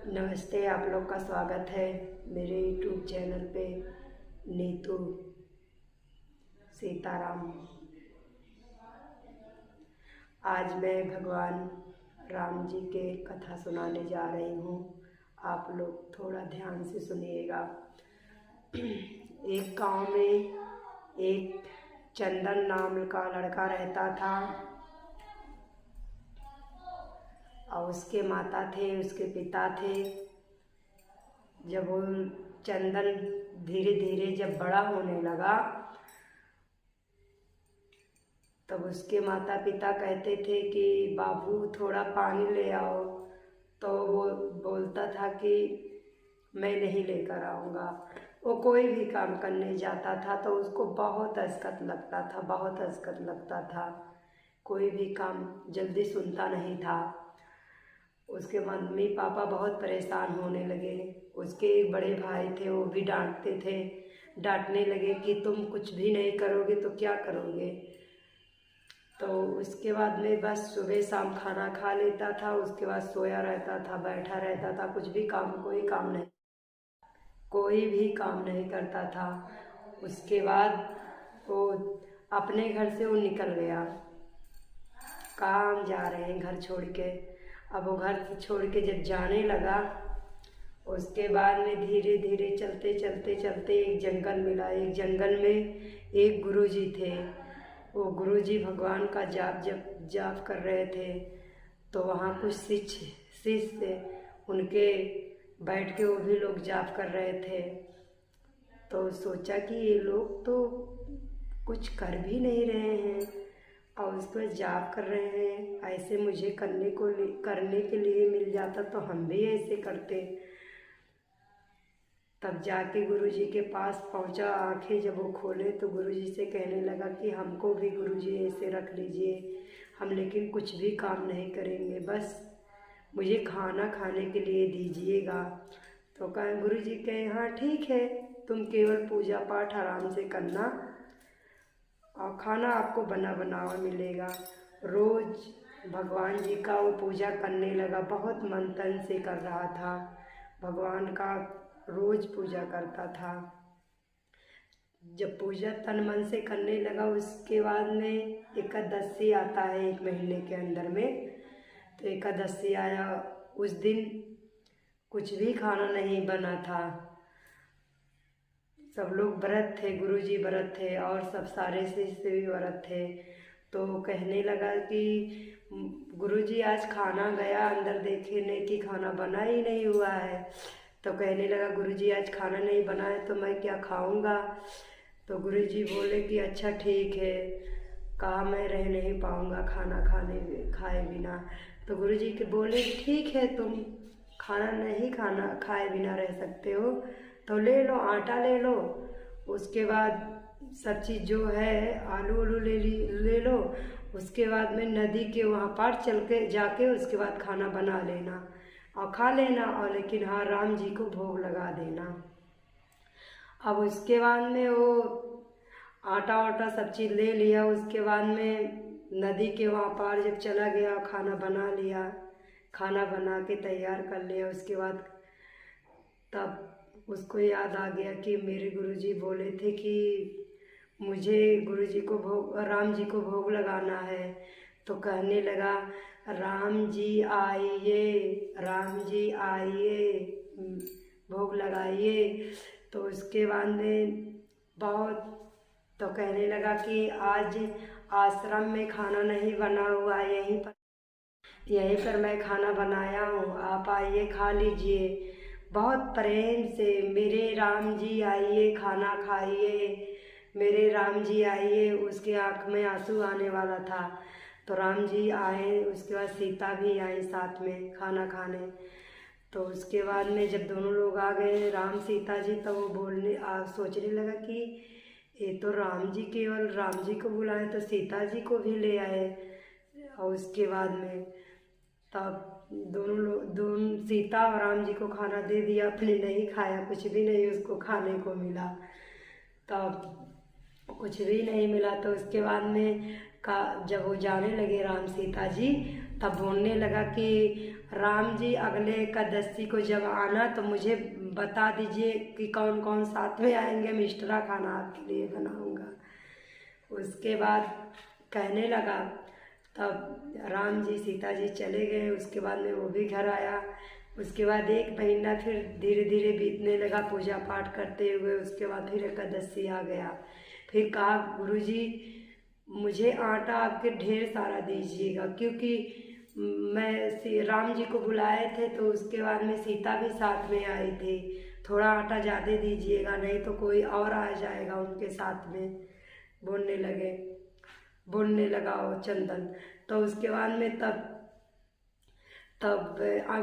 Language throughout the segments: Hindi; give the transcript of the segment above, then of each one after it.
नमस्ते, आप लोग का स्वागत है मेरे यूट्यूब चैनल पे नीतू सीताराम। आज मैं भगवान राम जी के कथा सुनाने जा रही हूँ। आप लोग थोड़ा ध्यान से सुनिएगा। एक गांव में एक चंदन नाम का लड़का रहता था और उसके माता थे, उसके पिता थे। जब वो चंदन धीरे धीरे जब बड़ा होने लगा तब उसके माता पिता कहते थे कि बाबू थोड़ा पानी ले आओ, तो वो बोलता था कि मैं नहीं लेकर आऊँगा। वो कोई भी काम करने जाता था तो उसको बहुत असकत लगता था। कोई भी काम जल्दी सुनता नहीं था। उसके मम्मी पापा बहुत परेशान होने लगे। उसके एक बड़े भाई थे, वो भी डांटने लगे कि तुम कुछ भी नहीं करोगे तो क्या करोगे। तो उसके बाद में बस सुबह शाम खाना खा लेता था, उसके बाद सोया रहता था, बैठा रहता था, कोई भी काम नहीं करता था। उसके बाद वो अपने घर से वो निकल गया। कहाँ हम जा रहे हैं घर छोड़ के। अब वो घर छोड़ के जब जाने लगा, उसके बाद में धीरे धीरे चलते एक जंगल मिला। एक जंगल में एक गुरुजी थे। वो गुरुजी भगवान का जाप कर रहे थे। तो वहाँ कुछ शिष्य उनके बैठ के वो भी लोग जाप कर रहे थे। तो सोचा कि ये लोग तो कुछ कर भी नहीं रहे हैं और उसको जाप कर रहे हैं, ऐसे मुझे करने के लिए मिल जाता तो हम भी ऐसे करते। तब जाके गुरुजी के पास पहुंचा। आंखें जब वो खोले तो गुरुजी से कहने लगा कि हमको भी गुरुजी ऐसे रख लीजिए, हम लेकिन कुछ भी काम नहीं करेंगे, बस मुझे खाना खाने के लिए दीजिएगा। तो कहा गुरुजी कहे हाँ ठीक है, तुम केवल पूजा पाठ आराम से करना और खाना आपको बना बनावा मिलेगा। रोज़ भगवान जी का वो पूजा करने लगा, बहुत मन तन से कर रहा था। भगवान का रोज़ पूजा करता था। जब पूजा तन मन से करने लगा, उसके बाद में एकादशी आता है 1 महीने के अंदर में। तो एकादशी आया, उस दिन कुछ भी खाना नहीं बना था। सब लोग व्रत थे, गुरुजी व्रत थे और सब सारे शिष्य भी व्रत थे। तो कहने लगा कि गुरुजी आज खाना गया अंदर देखने कि खाना बना ही नहीं हुआ है। तो कहने लगा गुरुजी आज खाना नहीं बना है तो मैं क्या खाऊंगा। तो गुरुजी बोले कि अच्छा ठीक है। कहा मैं रह नहीं पाऊंगा खाना खाए बिना। तो गुरुजी के बोले ठीक है, तुम खाना खाए बिना रह सकते हो तो ले लो, आटा ले लो, उसके बाद सब चीज़ जो है आलू वालू ले लो। उसके बाद में नदी के वहाँ पार चल के जाके उसके बाद खाना बना लेना और खा लेना, और लेकिन हाँ राम जी को भोग लगा देना। अब उसके बाद में वो आटा वाटा सब चीज़ ले लिया। उसके बाद में नदी के वहाँ पार जब चला गया, खाना बना लिया, खाना बना के तैयार कर लिया। उसके बाद तब उसको याद आ गया कि मेरे गुरुजी बोले थे कि मुझे राम जी को भोग लगाना है। तो कहने लगा राम जी आइए, भोग लगाइए। तो उसके बाद में बहुत तो कहने लगा कि आज आश्रम में खाना नहीं बना हुआ, यहीं पर मैं खाना बनाया हूँ, आप आइए खा लीजिए। बहुत प्रेम से मेरे राम जी आइए खाना खाइए, मेरे राम जी आइए। उसके आँख में आंसू आने वाला था। तो राम जी आए, उसके बाद सीता भी आई साथ में खाना खाने। तो उसके बाद में जब दोनों लोग आ गए राम सीता जी, तो वो सोचने लगा कि ये तो केवल राम जी को बुलाए तो सीता जी को भी ले आए। और उसके बाद में तब दोनों सीता और राम जी को खाना दे दिया, अपने नहीं खाया, कुछ भी नहीं उसको खाने को मिला। तब कुछ भी नहीं मिला। तो उसके बाद में जब वो जाने लगे राम सीता जी, तब बोलने लगा कि राम जी अगले एकादशी को जब आना तो मुझे बता दीजिए कि कौन कौन साथ में आएंगे, मैं एक्स्ट्रा खाना आपके लिए बनाऊंगा। उसके बाद कहने लगा, तब राम जी सीता जी चले गए। उसके बाद में वो भी घर आया। उसके बाद 1 महीना फिर धीरे धीरे बीतने लगा पूजा पाठ करते हुए। उसके बाद फिर एकादशी आ गया। फिर कहा, गुरुजी मुझे आटा आपके ढेर सारा दीजिएगा, क्योंकि मैं राम जी को बुलाए थे तो उसके बाद में सीता भी साथ में आई थी। थोड़ा आटा ज़्यादा दीजिएगा, नहीं तो कोई और आ जाएगा उनके साथ में, बोलने लगा वो चंदन। तो उसके बाद में तब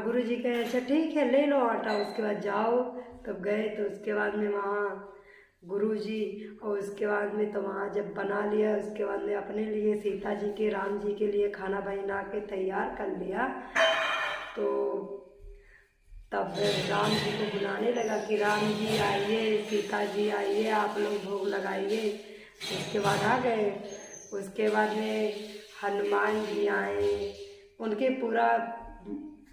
गुरु जी कहे अच्छा ठीक है ले लो आटा, उसके बाद जाओ। तब गए तो उसके बाद में वहाँ गुरु जी, और उसके बाद में तो वहाँ जब बना लिया, उसके बाद में अपने लिए सीता जी के राम जी के लिए खाना बना के तैयार कर लिया। तो तब राम जी को बुलाने लगा कि राम जी आइए, सीता जी आइए, आप लोग भोग लगाइए। उसके बाद आ गए। उसके बाद में हनुमान जी आए, उनके पूरा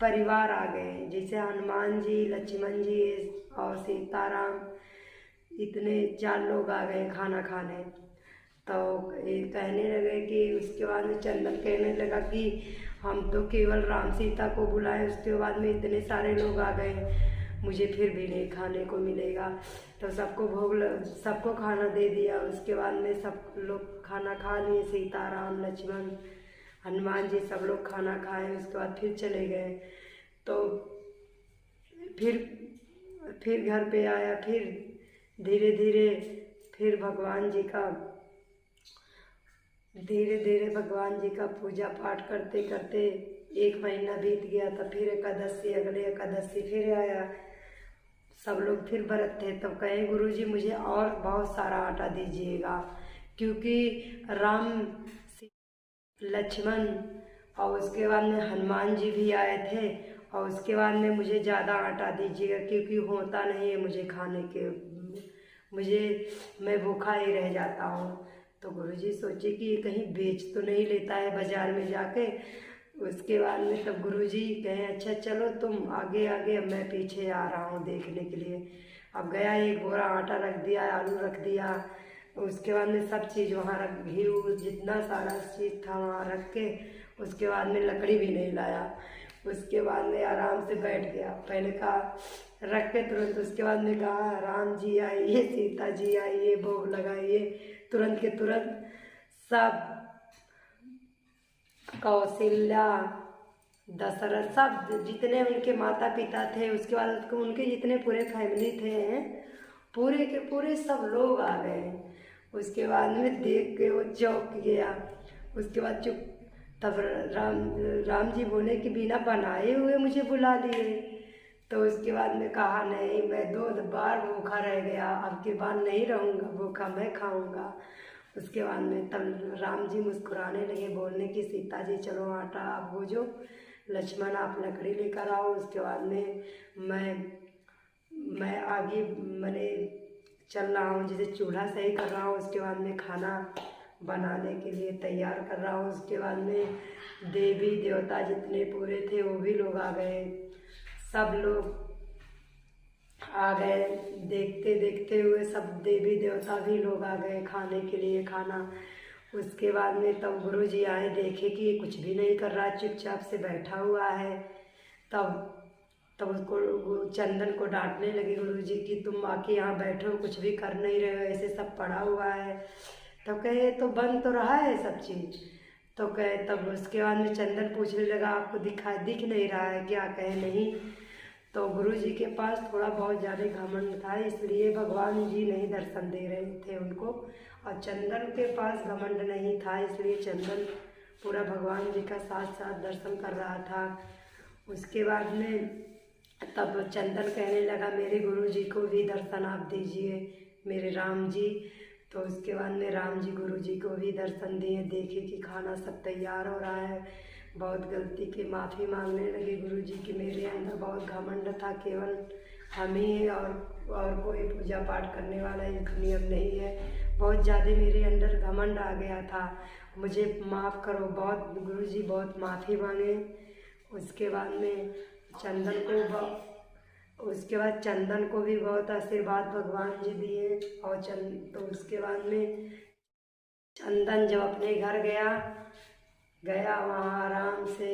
परिवार आ गए, जैसे हनुमान जी, लक्ष्मण जी और सीताराम, इतने 4 लोग आ गए खाना खाने। तो ये कहने लगे कि उसके बाद में चंदन कहने लगा कि हम तो केवल राम सीता को बुलाए, उसके बाद में इतने सारे लोग आ गए, मुझे फिर भी नहीं खाने को मिलेगा। तो सबको खाना दे दिया। उसके बाद में सब लोग खाना खा लिए, सीताराम, लक्ष्मण, हनुमान जी सब लोग खाना खाए। उसके बाद फिर चले गए। तो फिर घर पे आया। फिर धीरे धीरे भगवान जी का पूजा पाठ करते करते 1 महीना बीत गया। तब फिर अगले एकादशी फिर आया। सब लोग फिर व्रत थे। तब कहे गुरुजी मुझे और बहुत सारा आटा दीजिएगा, क्योंकि राम, लक्ष्मण और उसके बाद में हनुमान जी भी आए थे। और उसके बाद में मुझे ज़्यादा आटा दीजिएगा, क्योंकि होता नहीं है मुझे खाने के, मैं भूखा ही रह जाता हूँ। तो गुरुजी सोचे कि ये कहीं बेच तो नहीं लेता है बाज़ार में जाके। उसके बाद में तब गुरुजी कहे अच्छा चलो तुम आगे आगे, अब मैं पीछे आ रहा हूँ देखने के लिए। अब गया, 1 बोरा आटा रख दिया, आलू रख दिया। उसके बाद में सब चीज़ वहाँ घी जितना सारा चीज़ था वहाँ रख के, उसके बाद में लकड़ी भी नहीं लाया। उसके बाद में आराम से बैठ गया। पहले कहा रख के तुरंत, उसके बाद में कहा राम जी आइए, सीता जी आइए, भोग लगाइए। तुरंत के तुरंत सब, कौशल्या, दशरथ, सब जितने उनके माता पिता थे, उसके बाद उनके जितने पूरे फैमिली थे, पूरे के पूरे सब लोग आ गए। उसके बाद में देख के वो चौंक गया। उसके बाद चुप। तब राम जी बोले कि बिना बनाए हुए मुझे बुला लिए। तो उसके बाद में कहा नहीं, मैं 2 बार भूखा रह गया, अब की बार नहीं रहूँगा भूखा, मैं खाऊँगा। उसके बाद में तब राम जी मुस्कुराने लगे, बोलने की सीता जी चलो आटा आप भूजो, लक्ष्मण आप लकड़ी लेकर आओ। उसके बाद में मैं आगे मैंने चल रहा हूँ, जैसे चूल्हा सही कर रहा हूँ। उसके बाद में खाना बनाने के लिए तैयार कर रहा हूँ। उसके बाद में देवी देवता जितने पूरे थे वो भी लोग आ गए। सब लोग आ गए, देखते देखते हुए सब देवी देवता भी लोग आ गए खाने के लिए खाना। उसके बाद में तब गुरु जी आए, देखे कि ये कुछ भी नहीं कर रहा, चुपचाप से बैठा हुआ है। तब उसको चंदन को डांटने लगे गुरु जी कि तुम आके यहाँ बैठो, कुछ भी कर नहीं रहे हो, ऐसे सब पड़ा हुआ है। तब कहे तो बन तो रहा है सब चीज़। तो कहे तब उसके बाद में चंदन पूछने लगा आपको दिख नहीं रहा है क्या? कहे नहीं। तो गुरु जी के पास थोड़ा बहुत ज़्यादा घमंड था, इसलिए भगवान जी नहीं दर्शन दे रहे थे उनको। और चंदन के पास घमंड नहीं था, इसलिए चंदन पूरा भगवान जी का साथ साथ दर्शन कर रहा था। उसके बाद में तब चंदन कहने लगा मेरे गुरु जी को भी दर्शन आप दीजिए, मेरे राम जी। तो उसके बाद में राम जी गुरु जी को भी दर्शन दिए, देखे कि खाना सब तैयार हो रहा है। बहुत गलती की माफ़ी मांगने लगे गुरु जी कि मेरे अंदर बहुत घमंड था, केवल हम ही हैं और कोई पूजा पाठ करने वाला इस दुनिया में नहीं है। बहुत ज़्यादा मेरे अंदर घमंड आ गया था। मुझे माफ़ करो। बहुत गुरुजी बहुत माफ़ी मांगे। उसके बाद में चंदन को भी बहुत आशीर्वाद भगवान जी दिए। और तो उसके बाद में चंदन जब अपने घर गया वहाँ आराम से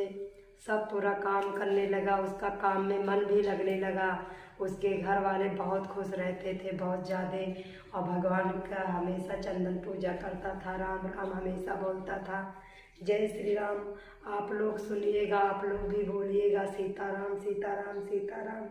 सब पूरा काम करने लगा। उसका काम में मन भी लगने लगा। उसके घर वाले बहुत खुश रहते थे, बहुत ज़्यादा। और भगवान का हमेशा चंदन पूजा करता था, राम राम हमेशा बोलता था। जय श्री राम। आप लोग सुनिएगा, आप लोग भी बोलिएगा सीताराम सीताराम सीताराम।